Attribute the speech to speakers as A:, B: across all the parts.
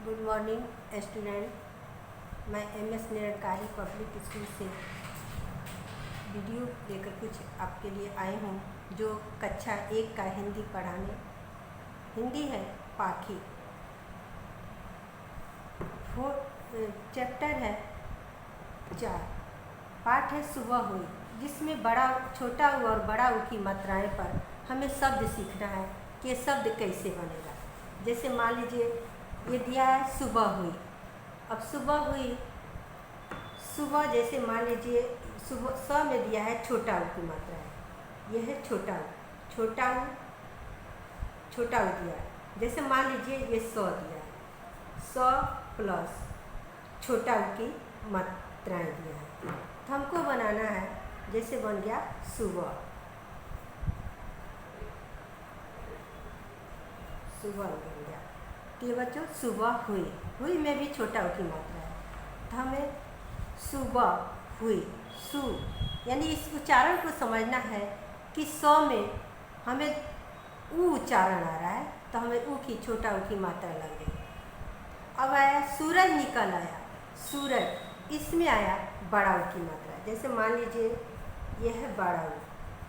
A: Good morning student. मैं MS Nirankari public school से video लेकर कुछ आपके लिए आई हूँ जो कक्षा 1 का हिंदी पढ़ाने। हिंदी है पाखी। चैप्टर है 4। पाठ है सुबह हुई, जिसमें बड़ा छोटा उ और बड़ा उ की मात्राएं पर हमें शब्द सीखना है कि शब्द कैसे बनेगा। जैसे मान लीजिए ये दिया है सुबह हुई। अब सुबह हुई, सुबह जैसे मान लीजिए सुबह स में दिया है छोटा उ की मात्रा है। यह है छोटा उ, छोटा उ दिया है। जैसे मान लीजिए ये 100 दिया है, 100 प्लस छोटा उ की मात्राएं दिया है। तो हमको बनाना है, जैसे बन गया सुबह, सुबह बन गया। तो बच्चों सुबह हुई, हुई में भी छोटा उ की मात्रा है। तो हमें सुबह हुई, सु यानी इस उच्चारण को समझना है कि 100 में हमें उ उच्चारण आ रहा है, तो हमें उ की छोटा उ की मात्रा लगेगी। अब आया सूरज निकल आया, सूरज इसमें आया बड़ा उ की मात्रा। जैसे मान लीजिए यह है बड़ा उ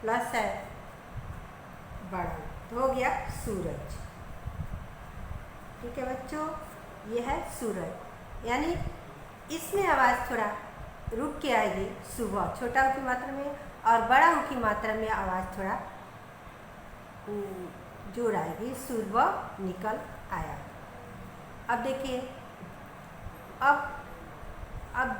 A: प्लस है बड़ा उ, तो हो गया सूरज। ठीक है बच्चों, यह है सूरज, यानी इसमें आवाज़ थोड़ा रुक के आएगी सुबह छोटा उ की मात्रा में, और बड़ा उ की मात्रा में आवाज़ थोड़ा जोर आएगी। सुबह निकल आया। अब देखिए, अब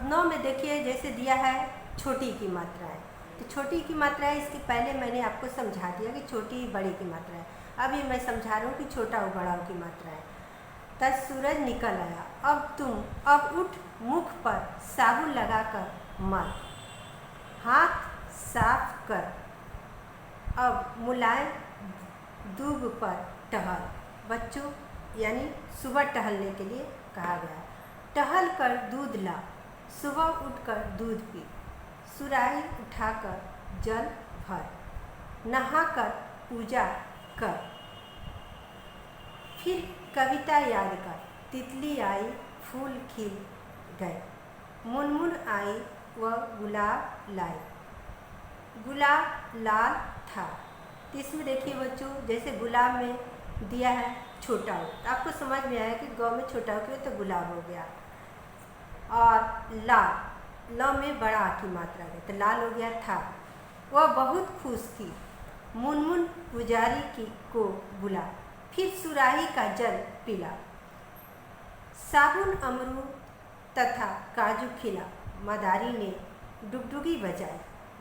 A: 9 में देखिए जैसे दिया है छोटी की मात्रा है। तो छोटी की मात्रा है, इसके पहले मैंने आपको समझा दिया कि छोटी बड़ी की मात्रा है। अभी मैं समझा रहा हूँ कि छोटा उ बड़ा उ की मात्रा है। तब सूरज निकल आया, अब उठ, मुख पर साबुन लगाकर मल, हाथ साफ कर, अब मुलायम दूब पर टहल। बच्चों यानी सुबह टहलने के लिए कहा गया। टहल कर दूध ला, सुबह उठकर दूध पी, सुराही उठाकर जल भर, नहाकर पूजा कर, फिर कविता याद कर। तितली आई फूल खिल गए, मुनमुन आई वह गुलाब लाई, गुलाब लाल था। तो इसमें देखिए बच्चों, जैसे गुलाब में दिया है छोटा उ, आपको समझ में आया कि गौ में छोटा उ तो गुलाब हो गया। और लाल, ल में बड़ा आ की मात्रा है, तो लाल हो गया था। वह बहुत खुश थी, मुनमुन पुजारी को बुला, फिर सुराही का जल पिला, साबुन अमरूद तथा काजू खिला, मदारी ने डुगडुगी बजाई,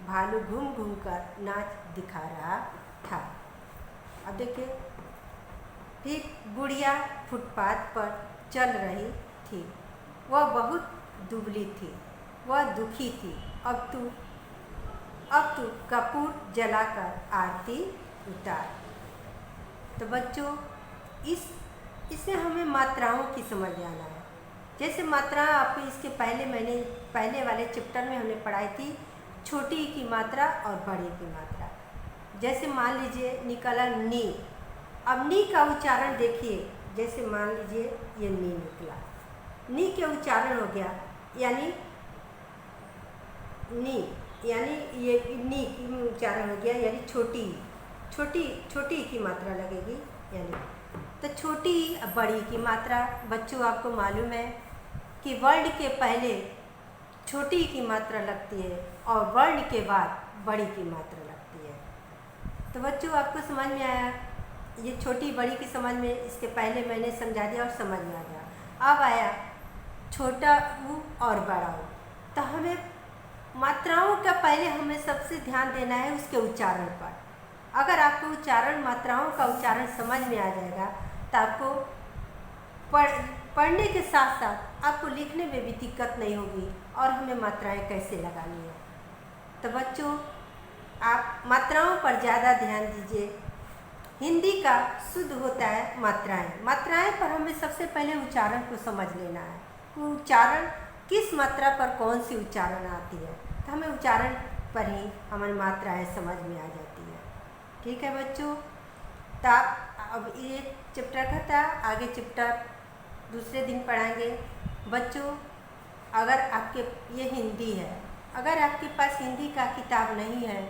A: भालू घूम घूम कर नाच दिखा रहा था। अब देखिए, फिर बुढ़िया फुटपाथ पर चल रही थी, वह बहुत दुबली थी, वह दुखी थी। अब तू कपूर जलाकर आरती उतार। तो बच्चों इससे हमें मात्राओं की समझ आना है। जैसे मात्रा आपको इसके मैंने पहले वाले चैप्टर में हमने पढ़ाई थी, छोटी की मात्रा और बड़ी की मात्रा। जैसे मान लीजिए निकला नी, अब नी का उच्चारण देखिए। जैसे मान लीजिए ये नी निकला, नी के उच्चारण हो गया, यानी ये नी की उच्चारण हो गया, यानी छोटी की मात्रा लगेगी। यानी तो छोटी बड़ी की मात्रा बच्चों आपको मालूम है कि वर्ड के पहले छोटी की मात्रा लगती है और वर्ड के बाद बड़ी की मात्रा लगती है। तो बच्चों आपको समझ में आया, ये छोटी बड़ी की समझ में, इसके पहले मैंने समझा दिया और समझ में आ गया। अब आया छोटा उ और बड़ा उ। तो हमें मात्राओं का पहले हमें सबसे ध्यान देना है उसके उच्चारण पर। अगर आपको मात्राओं का उच्चारण समझ में आ जाएगा तो आपको पढ़ने के साथ साथ आपको लिखने में भी दिक्कत नहीं होगी, और हमें मात्राएं कैसे लगानी है। तो बच्चों आप मात्राओं पर ज़्यादा ध्यान दीजिए। हिंदी का शुद्ध होता है मात्राएं पर हमें सबसे पहले उच्चारण को समझ लेना है। उच्चारण किस मात्रा पर कौन सी उच्चारण आती है, तो हमें उच्चारण पर ही हमारी मात्राएं समझ में आ जाती है। ठीक है बच्चों, तो अब ये चैप्टर का था, आगे चैप्टर दूसरे दिन पढ़ाएंगे। बच्चों, अगर आपके ये हिंदी है, अगर आपके पास हिंदी का किताब नहीं है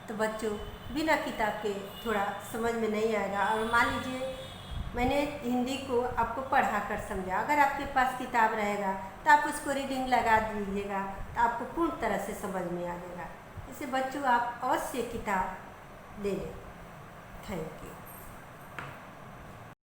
A: तो बच्चों बिना किताब के थोड़ा समझ में नहीं आएगा। और मान लीजिए मैंने हिंदी को आपको पढ़ा कर समझा, अगर आपके पास किताब रहेगा तो आप उसको रीडिंग लगा दीजिएगा तो आपको पूर्ण तरह से समझ में आ जाएगा। इसे बच्चों आप अवश्य किताब ले लें। Thank you.